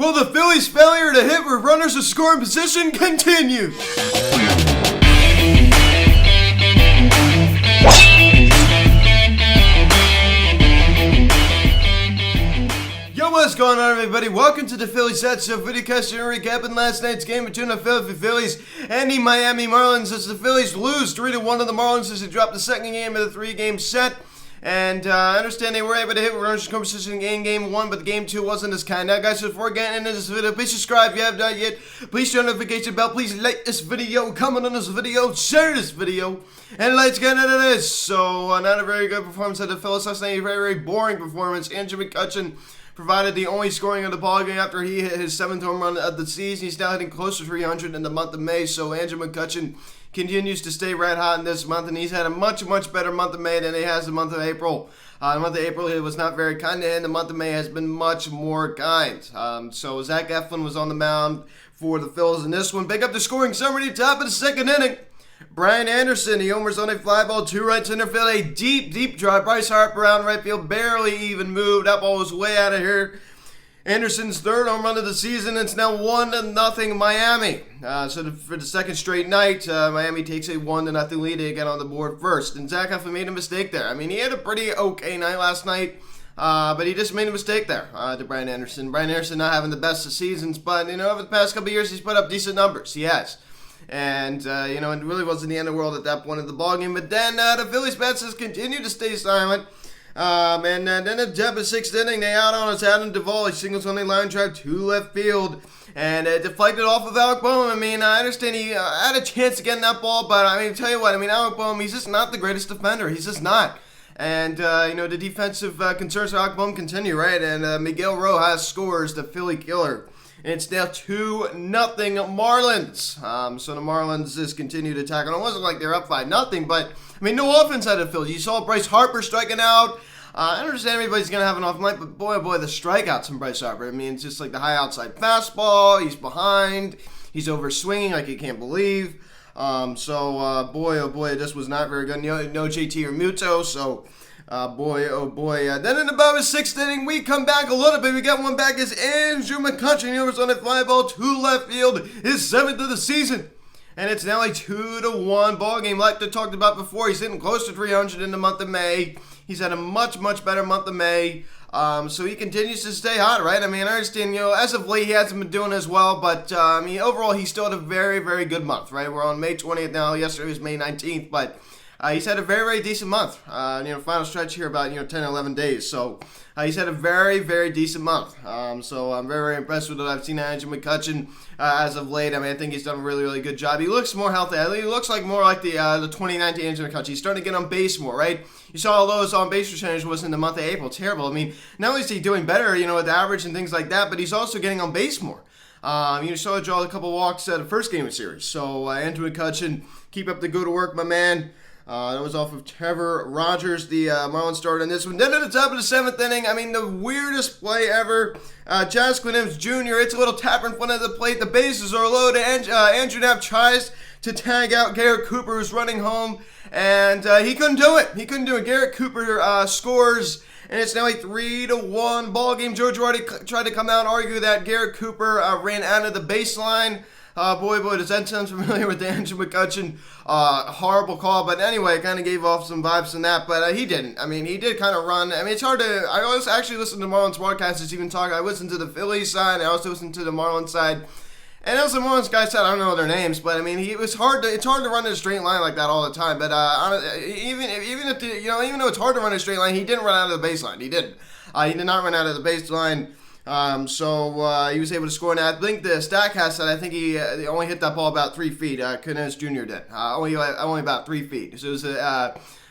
Will the Phillies' failure to hit with runners in scoring position continue? Yo, what's going on, everybody? Welcome to the Phillies Set Show videocast and recapping last night's game between the Philadelphia Phillies and the Miami Marlins as the Phillies lose 3-1 to the Marlins as they drop the second game of the three-game set. And I understand they were able to hit with runners in scoring position in game one, but the game two wasn't as kind. Now, guys, before getting into this video, please subscribe if you haven't done it yet. Please turn the notification bell. Please like this video, comment on this video, share this video, and let's get into this. So, not a very good performance of the Phillies last night. A very, very boring performance. Andrew McCutchen provided the only scoring of the ballgame after he hit his 7th home run of the season. He's now hitting close to 300 in the month of May. So, Andrew McCutchen continues to stay red hot in this month, and he's had a much, much better month of May than he has the month of April. The month of April, it was not very kind to him. The month of May has been much more kind. So Zach Eflin was on the mound for the Phillies in this one. Pick up the scoring summary, top of the second inning. Brian Anderson, he homers on a fly ball, two right center field, a deep, deep drive. Bryce Harper around right field, barely even moved. That ball was way out of here. Anderson's third home run of the season. It's now 1-0 Miami. For the second straight night, Miami takes a 1-0 lead to get on the board first. And Zach Eflin made a mistake there. I mean, he had a pretty okay night last night, but he just made a mistake there to Brian Anderson. Brian Anderson not having the best of seasons, but, over the past couple of years, he's put up decent numbers. He has. And, it really wasn't the end of the world at that point of the ballgame. But then the Phillies bats has continued to stay silent. Then at the top of the sixth inning, they out on us Adam Duvall. He singles on the line drive to left field. And deflected off of Alec Boehm. I mean, I understand he had a chance to get in that ball, but I mean, tell you what, Alec Boehm, he's just not the greatest defender. He's just not. And, the defensive concerns for Alec Boehm continue, right? And Miguel Rojas scores the Philly killer. And it's now 2-0 Marlins. So the Marlins just continue to attack. And it wasn't like they're up 5-0, but, no offense out of the Phillies. You saw Bryce Harper striking out. I understand everybody's going to have an off night, but boy, oh boy, the strikeouts from Bryce Harper. It's just like the high outside fastball. He's behind. He's over swinging like you can't believe. Boy, oh boy, this was not very good. No JT or Muto, so... boy, oh boy. Then in about the sixth inning, we come back a little bit. We got one back as Andrew McCutchen. He was on a fly ball to left field. His 7th of the season. And it's now a 2-1 ball game. Like I talked about before, he's hitting close to 300 in the month of May. He's had a much, much better month of May. So he continues to stay hot, right? I understand, as of late, he hasn't been doing as well. But, overall, he still had a very, very good month, right? We're on May 20th now. Yesterday was May 19th. But he's had a very, very decent month. Final stretch here about, 10, 11 days. So he's had a very, very decent month. So I'm very, very impressed with what I've seen Andrew McCutchen as of late. I think he's done a really, really good job. He looks more healthy. He looks like more like the 2019 Andrew McCutchen. He's starting to get on base more, right? You saw how low his on base percentage was in the month of April. Terrible. Not only is he doing better, with the average and things like that, but he's also getting on base more. You saw him draw a couple walks at the first game of the series. So Andrew McCutchen, keep up the good work, my man. That was off of Trevor Rogers, the Marlins starter in this one. Then at the top of the 7th inning, the weirdest play ever. Jasquith Nims Jr. It's a little tapper in front of the plate. The bases are loaded. Andrew Knapp tries to tag out Garrett Cooper, who's running home, and he couldn't do it. Garrett Cooper scores, and it's now a 3-1 ball game. Joe Girardi tried to come out and argue that Garrett Cooper ran out of the baseline. Boy, does that sound familiar with Andrew McCutchen? Horrible call, but anyway, it kind of gave off some vibes from that, but he didn't. he did kind of run. It's hard to... I always actually listen to Marlins broadcasters even talk. I listened to the Phillies side, I also listened to the Marlins side, and as the Marlins guy said, I don't know their names, but it's hard to run in a straight line like that all the time, but even though it's hard to run in a straight line, he didn't run out of the baseline. He didn't. He did not run out of the baseline. He was able to score. Now, I think the Statcast said, I think he only hit that ball about 3 feet. Canez Jr. did. Only about 3 feet. So it was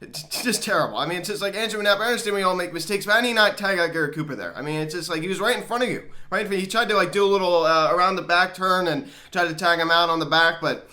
it's just terrible. It's just like Andrew Knapp. I understand we all make mistakes, but I need not tag out Garrett Cooper there. It's just like he was right in front of you. Right? He tried to do a little around the back turn and tried to tag him out on the back, but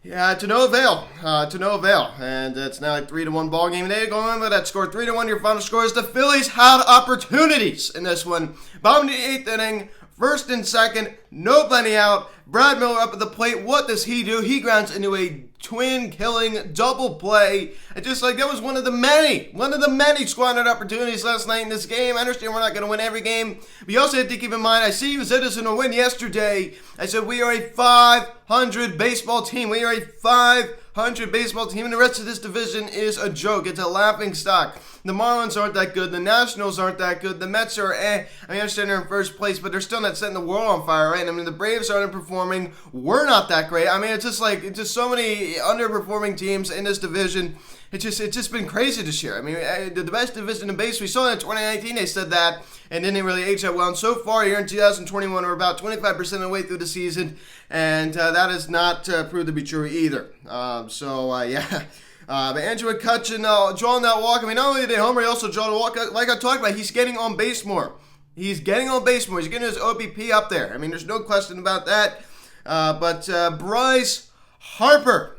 yeah, to no avail. And it's now a 3-1 ball game. They go on with that score. 3-1, your final score is the Phillies had opportunities in this one. Bottom of the 8th inning, First and second, nobody out. Brad Miller up at the plate. What does he do? He grounds into a twin-killing double play. And just like that was one of the many squandered opportunities last night in this game. I understand we're not going to win every game, but you also have to keep in mind, I see you said this in a win yesterday. I said we are a 500 baseball team. We are a 500 baseball team, and the rest of this division is a joke. It's a laughing stock. The Marlins aren't that good. The Nationals aren't that good. The Mets are I understand they're in first place, but they're still not setting the world on fire, right? I mean, the Braves aren't performing. We're not that great. I mean, it's just so many underperforming teams in this division. It's just been crazy this year. I mean, the best division in baseball. We saw in 2019 they said that, and didn't really age that well. And so far here in 2021, we're about 25% of the way through the season, and that has not proved to be true either. Yeah. But Andrew McCutchen drawing that walk. I mean, not only did he homer, he also drew the walk. Like I talked about, he's getting on base more. He's getting getting his OBP up there. I mean, there's no question about that. But Bryce Harper,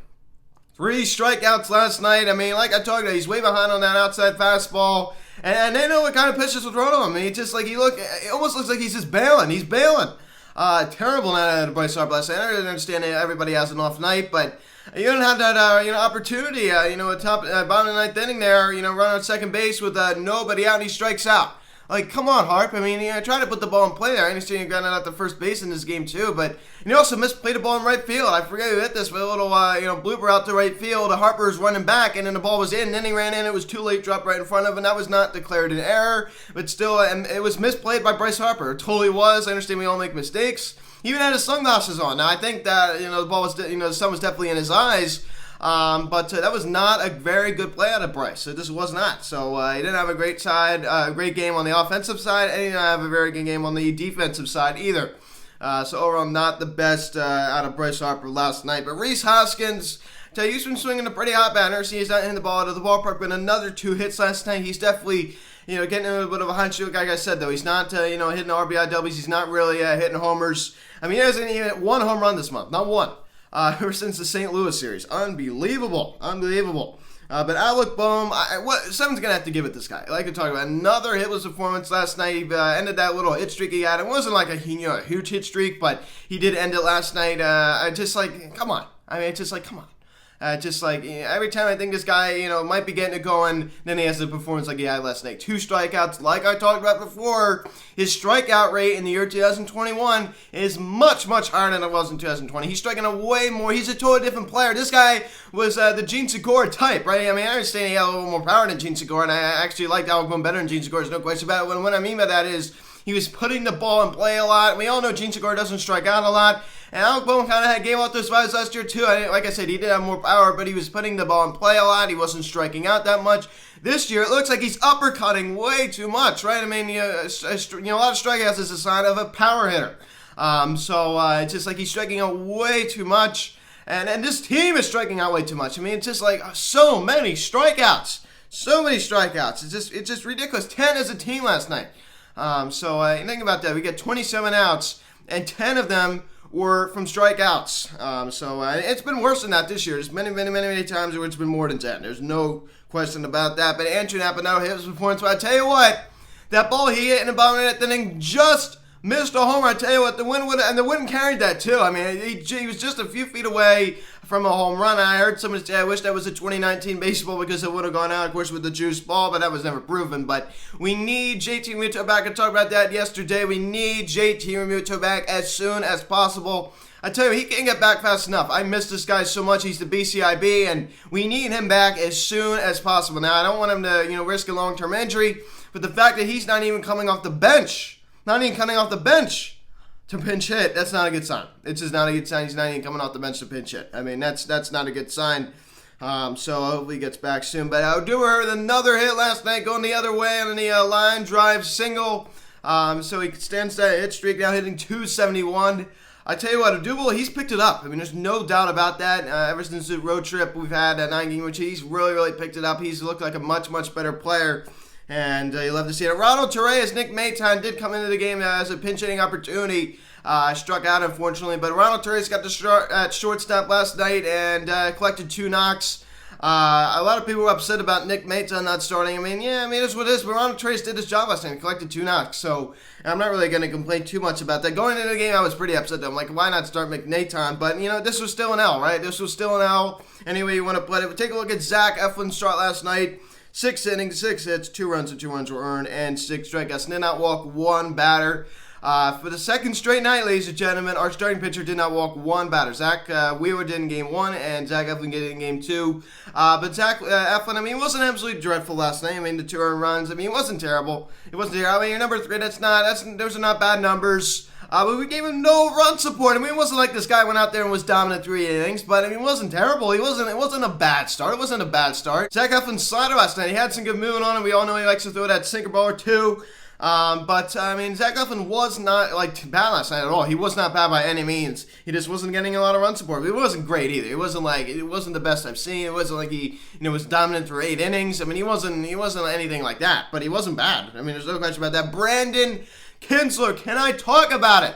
3 strikeouts last night. I mean, like I talked about, he's way behind on that outside fastball. And they know what kind of pitches to throw to him. I mean, it almost looks like he's just bailing. He's bailing. Terrible night out of Bryce Harper last night. I don't understand everybody has an off night, but you don't have that, opportunity, at bottom of the ninth inning there, run on second base with nobody out and he strikes out. Like, come on, Harp. I mean, try to put the ball in play there. I understand you got it out to first base in this game, too, but you also misplayed the ball in right field. I forget who hit this, but a little, blooper out to right field. Harper was running back, and then the ball was in, and then he ran in. It was too late, dropped right in front of him, and that was not declared an error, but still, it was misplayed by Bryce Harper. It totally was. I understand we all make mistakes. He even had his sunglasses on. Now, I think that, the ball was, the sun was definitely in his eyes, but that was not a very good play out of Bryce. It just was not. So he didn't have a great game on the offensive side, and he didn't have a very good game on the defensive side either. So overall, not the best out of Bryce Harper last night. But Rhys Hoskins, he's been swinging a pretty hot batter. See, he's not hitting the ball out of the ballpark, but another 2 hits last night. He's definitely, getting a little bit of a hot streak. Like I said, though, he's not, hitting RBI doubles. He's not really hitting homers. I mean, he hasn't even hit 1 home run this month. Not 1. Ever since the St. Louis series. Unbelievable. But Alec Boehm, someone's going to have to give it this guy. I like to talk about another hitless performance last night. He ended that little hit streak he had. It wasn't like a huge hit streak, but he did end it last night. Come on. I mean, come on. Every time I think this guy, might be getting it going, then he has a performance like he had last night. 2 strikeouts, like I talked about before. His strikeout rate in the year 2021 is much, much higher than it was in 2020. He's striking out way more. He's a totally different player. This guy was the Gene Segura type, right? I mean, I understand he had a little more power than Gene Segura, and I actually liked Alec Boehm better than Gene Segura. There's no question about it. What I mean by that is he was putting the ball in play a lot. We all know Gene Segura doesn't strike out a lot. And Alec Boehm kind of gave out those vibes last year, too. Like I said, he did have more power, but he was putting the ball in play a lot. He wasn't striking out that much. This year, it looks like he's uppercutting way too much, right? I mean, a lot of strikeouts is a sign of a power hitter. It's just like he's striking out way too much. And this team is striking out way too much. I mean, it's just like so many strikeouts. It's just ridiculous. 10 as a team last night. Think about that. We got 27 outs, and 10 of them were from strikeouts. It's been worse than that this year. There's many times where it's been more than 10. There's no question about that. But Andrew Napanero hit his performance. But I tell you what, that ball he hit in the bottom of that inning just missed a homer. I tell you what, the wind carried that too. I mean, he was just a few feet away from a home run. I heard someone say, I wish that was a 2019 baseball because it would have gone out, of course, with the juice ball, but that was never proven. But we need JT Realmuto back. I talked about that yesterday. We need JT Realmuto back as soon as possible. I tell you, he can't get back fast enough. I miss this guy so much. He's the BCIB, and we need him back as soon as possible. Now, I don't want him to, risk a long-term injury, but the fact that he's not even coming off the bench, to pinch hit, that's not a good sign. It's just not a good sign. He's not even coming off the bench to pinch hit. I mean, that's not a good sign. So hopefully he gets back soon. But Odubel with another hit last night, going the other way on the line drive single. So he stands that hit streak now, hitting 271. I tell you what, Odubel, he's picked it up. I mean, there's no doubt about that. Ever since the road trip we've had at 9 games, which he's really picked it up. He's looked like a much better player. And you love to see it. Ronald Torreyes, Nick Maton did come into the game as a pinch hitting opportunity. Struck out, unfortunately. But Ronald Torreyes got the start at shortstop last night and collected 2 knocks. A lot of people were upset about Nick Maton not starting. It's what it is. Ronald Trace did his job last night. He collected 2 knocks, so I'm not really going to complain too much about that. Going into the game, I was pretty upset, though. I'm like, why not start McNaton? But, this was still an L, right? This was still an L. Anyway you want to put it. But take a look at Zach Eflin's start last night. 6 innings, 6 hits, 2 runs, and 2 runs were earned, and 6 strikeouts. Did not walk 1 batter. For the second straight night, ladies and gentlemen, our starting pitcher did not walk 1 batter. Zach Wheeler did in Game 1, and Zach Eflin did in Game 2. But Zach Eflin, he wasn't absolutely dreadful last night. The 2 earned runs. He wasn't terrible. It wasn't terrible. Your number 3, those are not bad numbers. But we gave him no run support. It wasn't like this guy went out there and was dominant 3 innings. But it wasn't terrible. It wasn't a bad start. It wasn't a bad start. Zach Eflin's slider last night, he had some good movement on him. We all know he likes to throw that sinker ball or 2. Zach Eflin was not bad last night at all. He was not bad by any means. He just wasn't getting a lot of run support. It wasn't great either. It wasn't the best I've seen. It wasn't like he was dominant for 8 innings. He wasn't anything like that. But he wasn't bad. There's no question about that. Brandon Kinsler, can I talk about it?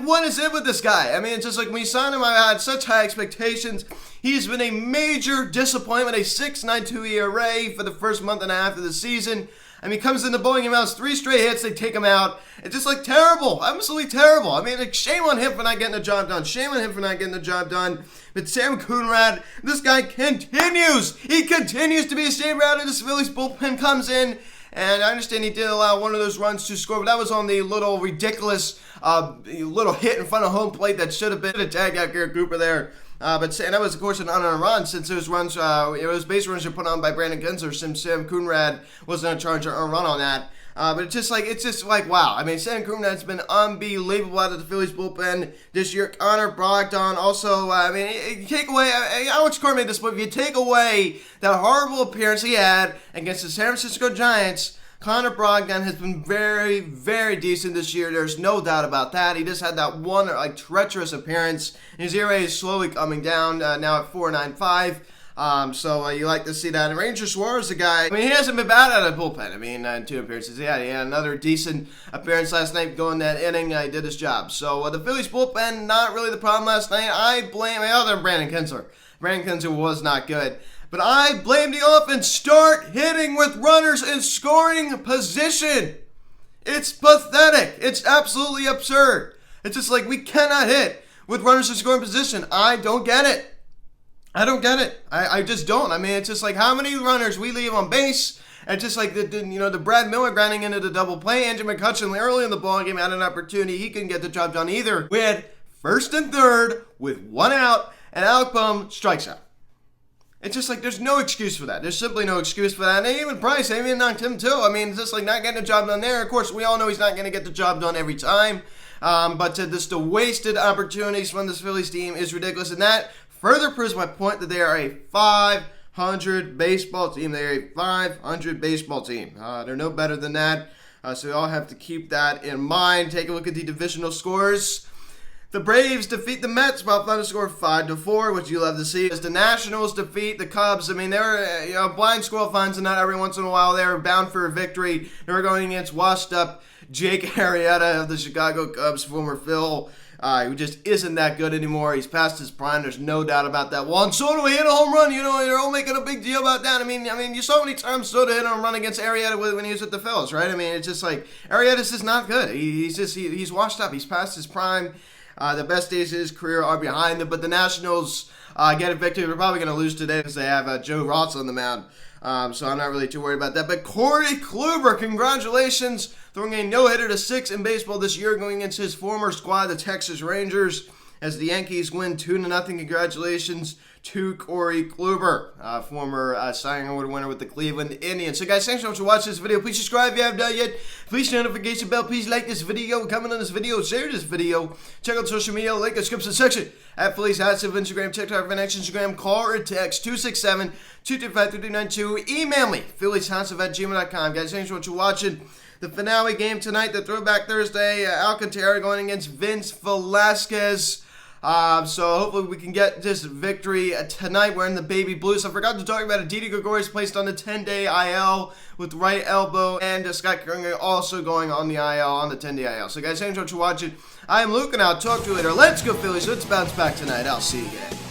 What is it with this guy? It's just like when we signed him, I had such high expectations. He's been a major disappointment, a 6.92 ERA for the first month and a half of the season. He comes into bowling, he mounts 3 straight hits, they take him out. It's just terrible, absolutely terrible. Shame on him for not getting the job done. Shame on him for not getting the job done. But Sam Coonrad, this guy continues. He continues to be a standout in this Phillies bullpen comes in. And I understand he did allow one of those runs to score, but that was on the little ridiculous little hit in front of home plate that should have been a tag out Garrett Cooper there. And that was, of course, an unearned run since those runs, it was base runs were put on by Brandon Kinsler since Sam Coonrad wasn't in charge of a run on that. But it's just like, wow. Sam Coonrad's been unbelievable out of the Phillies bullpen this year. Connor Brogdon also, you take away, Alex Cora made this point, if you take away that horrible appearance he had against the San Francisco Giants, Connor Brogdon has been very, very decent this year. There's no doubt about that. He just had that one treacherous appearance. His ERA is slowly coming down, now at 4.95. So you like to see that. And Ranger Suarez, the guy, he hasn't been bad out of the bullpen. in 2 appearances. He had another decent appearance last night going that inning. He did his job. So the Phillies bullpen, not really the problem last night. I blame other than Brandon Kinsler. Brandon Kinsler was not good. But I blame the offense. Start hitting with runners in scoring position. It's pathetic. It's absolutely absurd. It's just we cannot hit with runners in scoring position. I don't get it. I just don't. It's just how many runners we leave on base. And just the Brad Miller grinding into the double play. Andrew McCutchen early in the ball game had an opportunity. He couldn't get the job done either. We had 1st and 3rd with 1 out, and Alec Bohm strikes out. It's just there's no excuse for that. There's simply no excuse for that. And even Price, knocked him too. It's just not getting the job done there. Of course, we all know he's not going to get the job done every time. But the wasted opportunities from this Phillies team is ridiculous. And that further proves my point that they are a 500 baseball team. They are a 500 baseball team. They're no better than that. So we all have to keep that in mind. Take a look at the divisional scores. The Braves defeat the Mets by a final score of 5-4, which you love to see. As the Nationals defeat the Cubs, they're blind squirrel finds and not every once in a while. They were bound for a victory. They were going against washed-up Jake Arrieta of the Chicago Cubs, former Phil, who just isn't that good anymore. He's past his prime. There's no doubt about that. Juan Soto hit a home run. They're all making a big deal about that. You saw how many times Soto hit a home run against Arrieta when he was with the Phillies, right? It's just Arrieta's just not good. He's washed up. He's past his prime. The best days of his career are behind him, but the Nationals get a victory. They're probably going to lose today because they have Joe Ross on the mound, so I'm not really too worried about that. But Corey Kluber, congratulations, throwing a no-hitter to 6 in baseball this year, going against his former squad, the Texas Rangers, as the Yankees win 2-0. Congratulations to Corey Kluber, former Cy Young Award winner with the Cleveland Indians. So guys, thanks so much for watching this video. Please subscribe if you haven't done yet. Please hit the notification bell. Please like this video, comment on this video, share this video. Check out social media, link in the description section. At Phillies Hats of Instagram, TikTok, Next Instagram, call or text 267-225-3292. Email me, phillieshats@gmail.com. Guys, thanks so much for watching. The finale game tonight, the Throwback Thursday, Alcantara going against Vince Velasquez. So hopefully we can get this victory tonight. We're in the baby blues. I forgot to talk about it. Didi Gregorius placed on the 10-day IL with right elbow, and Scott Kringer also going on the IL, on the 10-day IL. So guys, thanks so much for watching. I am Luke, and I'll talk to you later. Let's go Phillies. Let's bounce back tonight. I'll see you again.